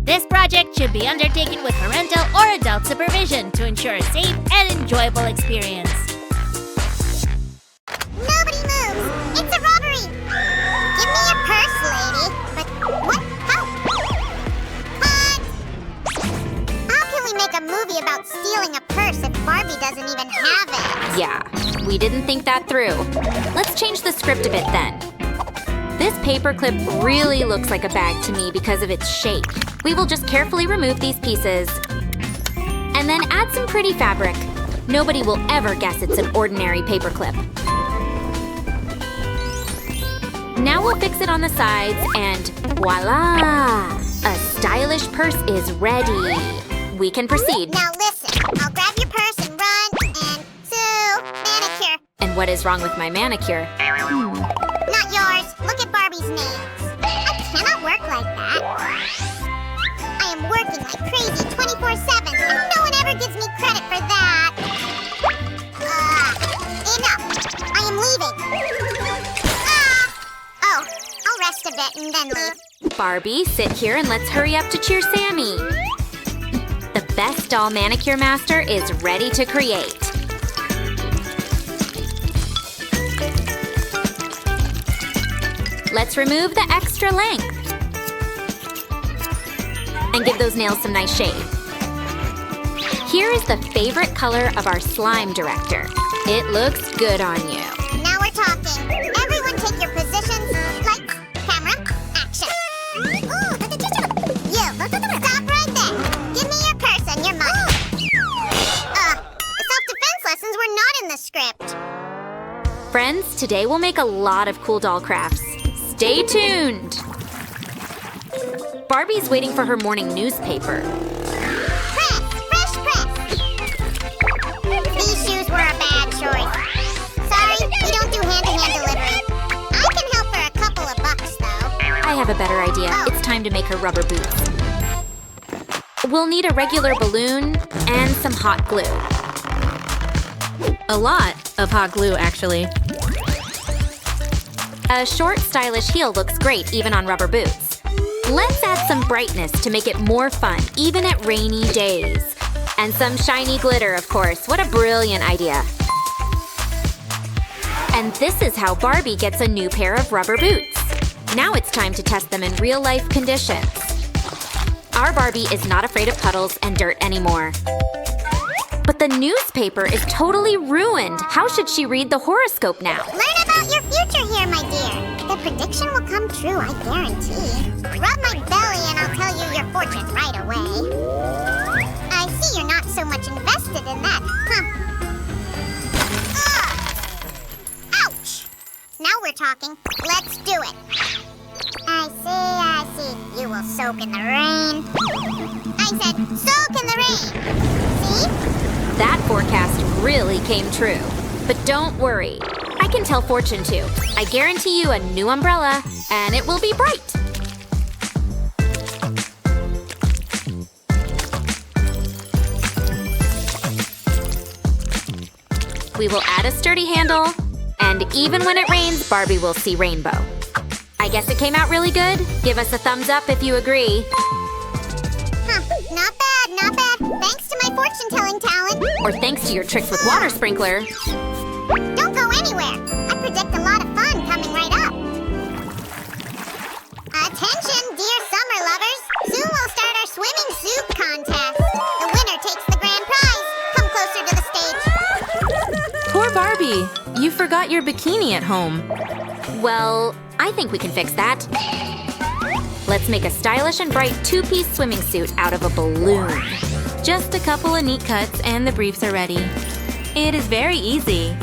This project should be undertaken with parental or adult supervision to ensure a safe and enjoyable experience. Nobody moves! It's a robbery! Give me your purse, lady! But what? How? How can we make a movie about stealing a purse if Barbie doesn't even have it? Yeah, we didn't think that through. Let's change the script a bit then. This paperclip really looks like a bag to me because of its shape. We will just carefully remove these pieces and then add some pretty fabric. Nobody will ever guess it's an ordinary paperclip. Now we'll fix it on the sides and voila! A stylish purse is ready. We can proceed. Now listen, I'll grab your purse and run and manicure. And what is wrong with my manicure? Not yours. Look at Barbie's nails. I cannot work like that. I am working like crazy 24/7 and no one ever gives me credit for that. Enough. I am leaving. Oh, I'll rest a bit and then leave. Barbie, sit here and let's hurry up to cheer Sammy. The best doll manicure master is ready to create. Let's remove the extra length and give those nails some nice shade. Here is the favorite color of our slime director. It looks good on you. Now we're talking. Everyone take your positions. Lights, camera, action. Ooh, you, stop right there. Give me your purse and your money. Self-defense lessons were not in the script. Friends, today we'll make a lot of cool doll crafts. Stay tuned! Barbie's waiting for her morning newspaper. Press! Fresh press! These shoes were a bad choice. Sorry, we don't do hand-to-hand delivery. I can help for a couple of bucks, though. I have a better idea. It's time to make her rubber boots. We'll need a regular balloon and some hot glue. A lot of hot glue, actually. A short, stylish heel looks great even on rubber boots. Let's add some brightness to make it more fun, even at rainy days. And some shiny glitter, of course. What a brilliant idea. And this is how Barbie gets a new pair of rubber boots. Now it's time to test them in real-life conditions. Our Barbie is not afraid of puddles and dirt anymore. But the newspaper is totally ruined. How should she read the horoscope now? Learn about your future here, my dear. The prediction will come true, I guarantee. Rub my belly and I'll tell you your fortune right away. I see you're not so much invested in that, huh? Ouch! Now we're talking. Let's do it. I see. You will soak in the rain. I said soak in the rain. See? That forecast really came true. But don't worry. I can tell fortune too. I guarantee you a new umbrella, and it will be bright. We will add a sturdy handle, and even when it rains, Barbie will see rainbow. I guess it came out really good. Give us a thumbs up if you agree. Not bad, not bad. Thanks to my fortune-telling talent. Or thanks to your tricks with water sprinkler. Don't go anywhere. I predict a lot of fun coming right up. Attention, dear summer lovers. Soon we'll start our swimming suit contest. The winner takes the grand prize. Come closer to the stage. Poor Barbie. You forgot your bikini at home. Well, I think we can fix that. Let's make a stylish and bright two-piece swimming suit out of a balloon. Just a couple of neat cuts and the briefs are ready. It is very easy.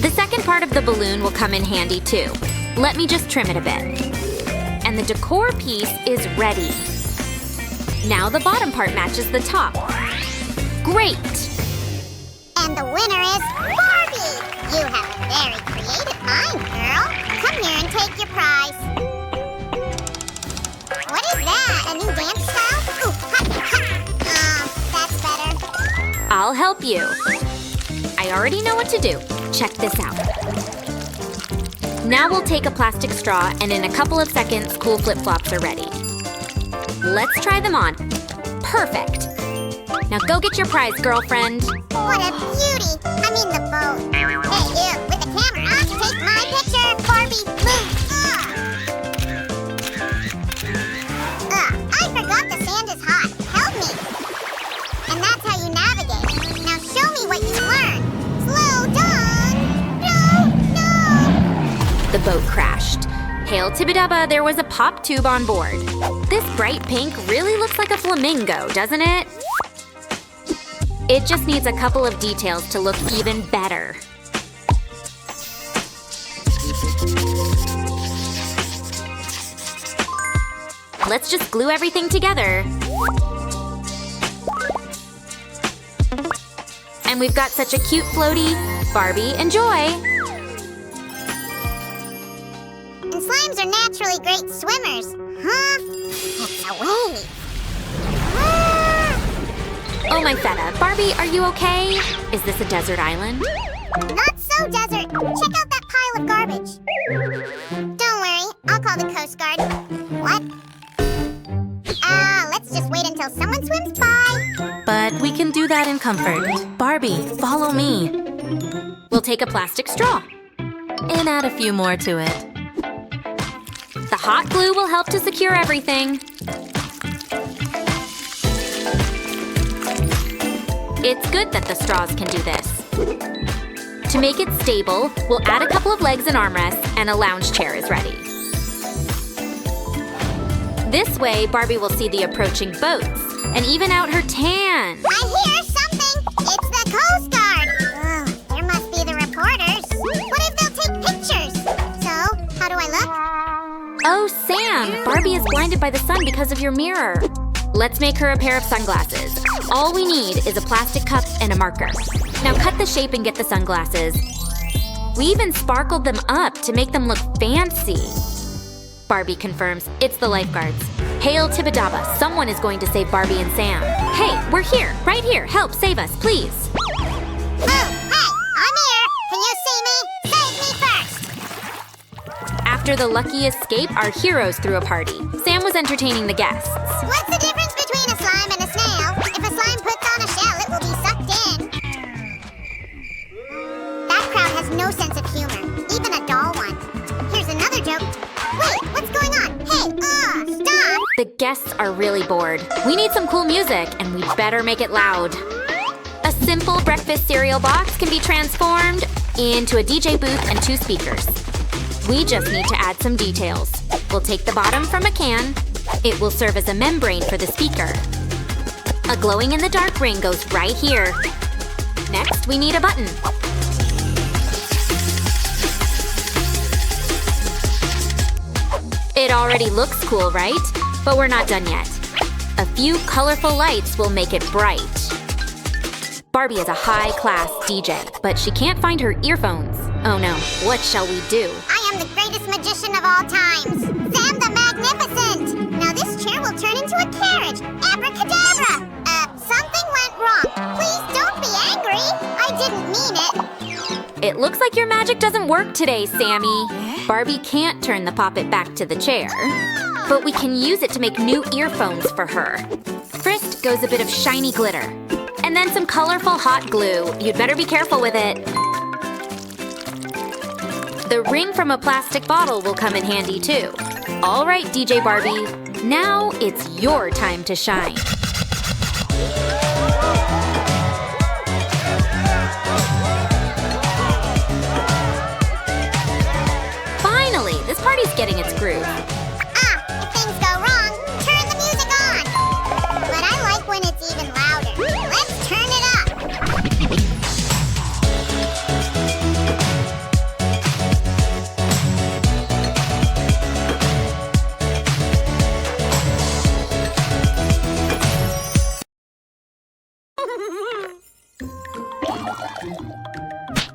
The second part of the balloon will come in handy too. Let me just trim it a bit. And the decor piece is ready. Now the bottom part matches the top. Great! And the winner is Barbie! You have a very creative mind, girl. Come here and take your prize. What is that? A new dance style? Ooh, hop, hop. That's better. I'll help you. I already know what to do. Check this out. Now we'll take a plastic straw, and in a couple of seconds, cool flip-flops are ready. Let's try them on. Perfect. Now go get your prize, girlfriend. What a beauty! I mean the boat. Hey, you, with the camera, take my picture. Barbie, move. I forgot the sand is hot. Help me. And that's how you navigate. Now show me what you learned. Slow down. No. The boat crashed. Hail Tibidaba, there was a pop tube on board. This bright pink really looks like a flamingo, doesn't it? It just needs a couple of details to look even better. Let's just glue everything together. And we've got such a cute floaty. Barbie, enjoy! And slimes are naturally great swimmers. Huh? It's a wave. Oh my feta, Barbie, are you okay? Is this a desert island? Not so desert. Check out that pile of garbage. Don't worry, I'll call the Coast Guard. What? Let's just wait until someone swims by. But we can do that in comfort. Barbie, follow me. We'll take a plastic straw. And add a few more to it. The hot glue will help to secure everything. It's good that the straws can do this. To make it stable, we'll add a couple of legs and armrests, and a lounge chair is ready. This way, Barbie will see the approaching boats and even out her tan. I hear something. It's the Coast Guard. Ugh, there must be the reporters. What if they'll take pictures? So, how do I look? Oh, Sam! Barbie is blinded by the sun because of your mirror. Let's make her a pair of sunglasses. All we need is a plastic cup and a marker. Now cut the shape and get the sunglasses. We even sparkled them up to make them look fancy. Barbie confirms it's the lifeguards. Hail Tibidaba, someone is going to save Barbie and Sam. Hey, we're here, right here. Help, save us, please. Oh, hey, I'm here. Can you see me? Save me first. After the lucky escape, our heroes threw a party. Sam was entertaining the guests. What's the difference between a slime and a snail? If a slime puts on a shell, it will be sucked in. That crowd has no sense of humor, even a dull one. Here's another joke. Wait, what's going on? Hey, stop! The guests are really bored. We need some cool music, and we better make it loud. A simple breakfast cereal box can be transformed into a DJ booth and 2 speakers. We just need to add some details. We'll take the bottom from a can. It will serve as a membrane for the speaker. A glowing-in-the-dark ring goes right here. Next, we need a button. It already looks cool, right? But we're not done yet. A few colorful lights will make it bright. Barbie is a high-class DJ, but she can't find her earphones. Oh no, what shall we do? I am the greatest magician of all times, Sam the Magnificent! Now this chair will turn into a carriage! Abracadabra! Something went wrong. Please don't be angry. I didn't mean it. It looks like your magic doesn't work today, Sammy. Barbie can't turn the poppet back to the chair, but we can use it to make new earphones for her. First goes a bit of shiny glitter, and then some colorful hot glue. You'd better be careful with it. The ring from a plastic bottle will come in handy too. All right, DJ Barbie, now it's your time to shine. Finally, this party's getting its groove. If things go wrong, turn the music on. But I like when it's even louder. Let's turn it up.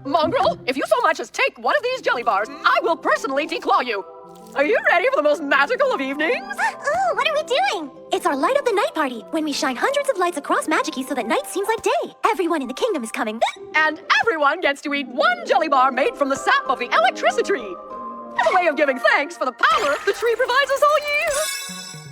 Mongrel, if you so much as take one of these jelly bars, I will personally declaw you. Are you ready for the most magical of evenings? Ooh, what are we doing? It's our Light Up the Night party, when we shine hundreds of lights across Magic-y so that night seems like day. Everyone in the kingdom is coming. And everyone gets to eat one jelly bar made from the sap of the electricity tree. It's a way of giving thanks for the power the tree provides us all year.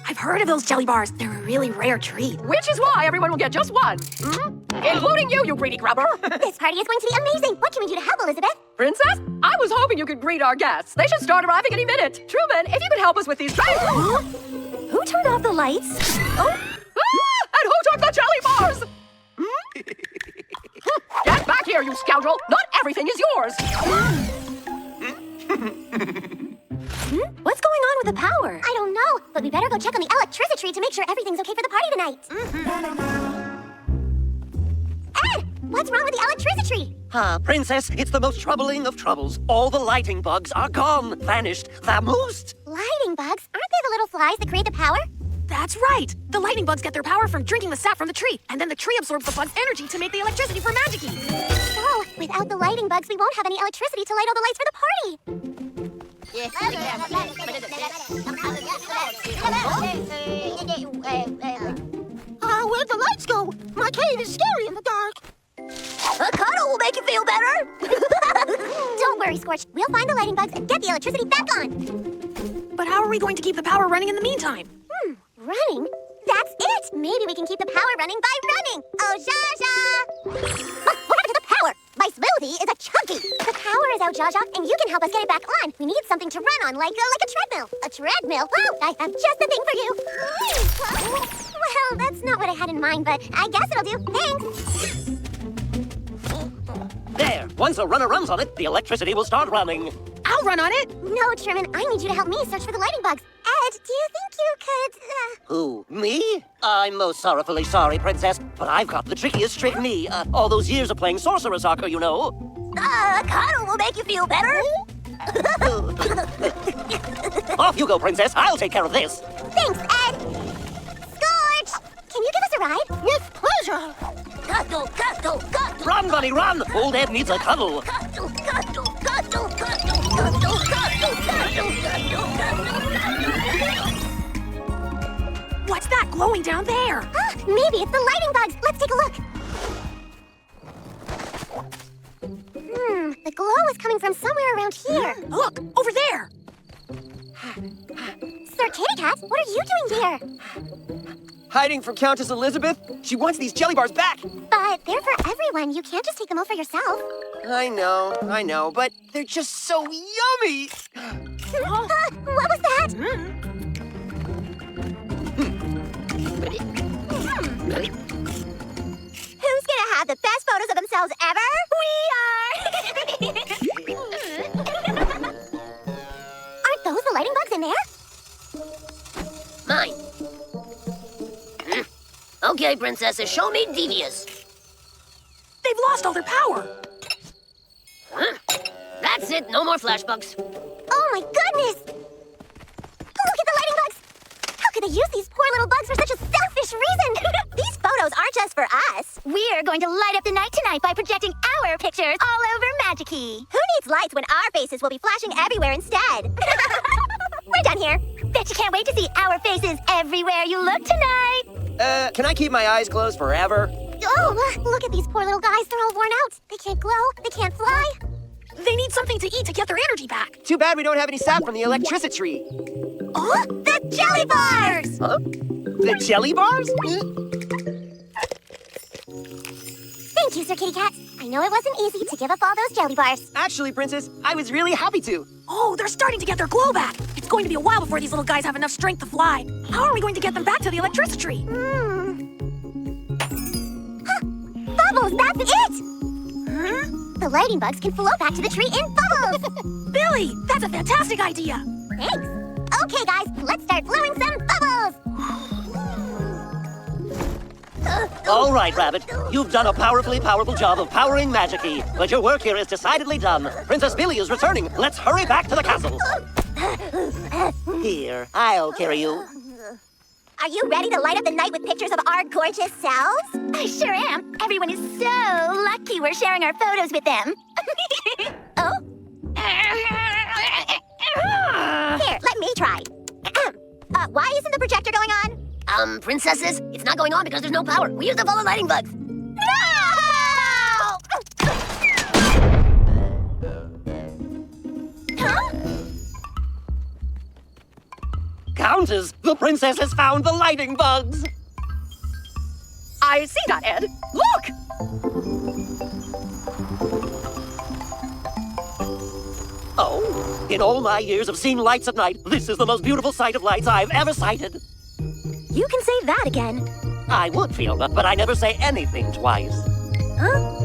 I've heard of those jelly bars. They're a really rare treat. Which is why everyone will get just one. Including you, you greedy grubber. This party is going to be amazing. What can we do to help, Elizabeth? Princess, I was hoping you could greet our guests. They should start arriving any minute. Truman, if you could help us with these trays. Who turned off the lights? Oh. And who took the jelly bars? Get back here, you scoundrel. Not everything is yours. What's going on with the power? I don't know, but we better go check on the electricity tree to make sure everything's okay for the party tonight. Ed, what's wrong with the electricity tree? Princess, it's the most troubling of troubles. All the lighting bugs are gone, vanished, vamoosed. Lighting bugs? Aren't they the little flies that create the power? That's right. The lightning bugs get their power from drinking the sap from the tree, and then the tree absorbs the bug's energy to make the electricity for Magic-Key. So, without the lighting bugs, we won't have any electricity to light all the lights for the party. Where'd the lights go? My cave is scary in the dark. A cuddle will make you feel better. Don't worry, Scorch. We'll find the lighting bugs and get the electricity back on. But how are we going to keep the power running in the meantime? Running? That's it! Maybe we can keep the power running by running! Oh, Jaja! What happened to the power? My smoothie is a chunky! The power is out, Jaja, and you can help us get it back on. We need something to run on, like a treadmill. A treadmill? Oh, I have just the thing for you! Well, that's not what I had in mind, but I guess it'll do. Thanks! There, once a runner runs on it, the electricity will start running. I'll run on it. No, Truman, I need you to help me search for the lighting bugs. Ed, do you think you could, Who, me? I'm most sorrowfully sorry, Princess, but I've got the trickiest trick me. All those years of playing sorcerer soccer, you know. A cuddle will make you feel better. Off you go, Princess. I'll take care of this. Thanks, Ed! Scorch! Can you give us a ride? With pleasure. Cuddle, cuddle, cuddle. Run, Bunny, run! Old Ed needs a cuddle. Cuddle, cuddle, cuddle, cuddle, cuddle, cuddle, cuddle, cuddle, cuddle. What's that glowing down there? Maybe it's the lighting bugs. Let's take a look. The glow is coming from somewhere around here. Look, over there. Sir Kitty Cat, what are you doing here? Hiding from Countess Elizabeth? She wants these jelly bars back. But they're for everyone. You can't just take them all for yourself. I know, but they're just so yummy. What was that? Who's gonna have the best photos of themselves ever? We are! Aren't those the lighting bugs in there? Mine. Okay, princesses, show me devious. They've lost all their power. That's it, no more flash bugs. Oh my goodness! Look at the lighting bugs! How could they use these poor little bugs for such a selfish reason? These photos aren't just for us. We're going to light up the night tonight by projecting our pictures all over Magic-Key. Who needs lights when our faces will be flashing everywhere instead? We're done here. Bet you can't wait to see our faces everywhere you look tonight. Can I keep my eyes closed forever? Oh, look at these poor little guys. They're all worn out. They can't glow. They can't fly. They need something to eat to get their energy back. Too bad we don't have any sap from the electricity tree. Oh, the jelly bars! Huh? The jelly bars? Thank you, Sir Kitty Cat. I know it wasn't easy to give up all those jelly bars. Actually, Princess, I was really happy to. Oh, they're starting to get their glow back. It's going to be a while before these little guys have enough strength to fly. How are we going to get them back to the electricity tree? Bubbles, that's it! The lighting bugs can float back to the tree in bubbles. Billy, that's a fantastic idea. Thanks. Okay, guys, let's start blowing some bubbles. All right, Rabbit. You've done a powerfully powerful job of powering Magic-Key, but your work here is decidedly done. Princess Billy is returning. Let's hurry back to the castle. Here, I'll carry you. Are you ready to light up the night with pictures of our gorgeous selves? I sure am. Everyone is so lucky we're sharing our photos with them. Oh? Here, let me try. Why isn't the projector going on? Princesses, it's not going on because there's no power. We used up all the lighting bugs. No! Huh? enchanters! The princess has found the lighting bugs! I see that, Ed. Look! Oh, in all my years of seeing lights at night, this is the most beautiful sight of lights I've ever sighted. You can say that again. I would, Fiona, but I never say anything twice. Huh?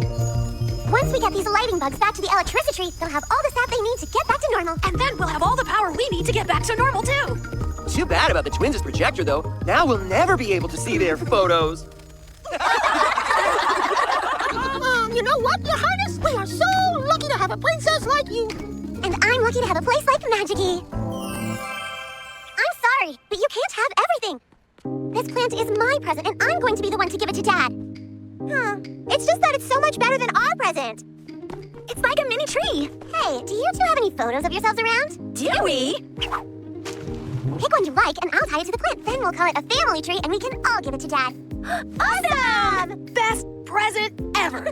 Once we get these lighting bugs back to the electricity tree, they'll have all the sap they need to get back to normal. And then we'll have all the power we need to get back to normal, too. Too bad about the twins' projector, though. Now we'll never be able to see their photos. You know what, Your Highness? We are so lucky to have a princess like you. And I'm lucky to have a place like Magic-y. I'm sorry, but you can't have everything. This plant is my present, and I'm going to be the one to give it to Dad. Huh. It's just that it's so much better than our present. It's like a mini tree. Hey, do you two have any photos of yourselves around? Do we? Pick one you like, and I'll tie it to the plant. Then we'll call it a family tree, and we can all give it to Dad. Awesome! Best present ever.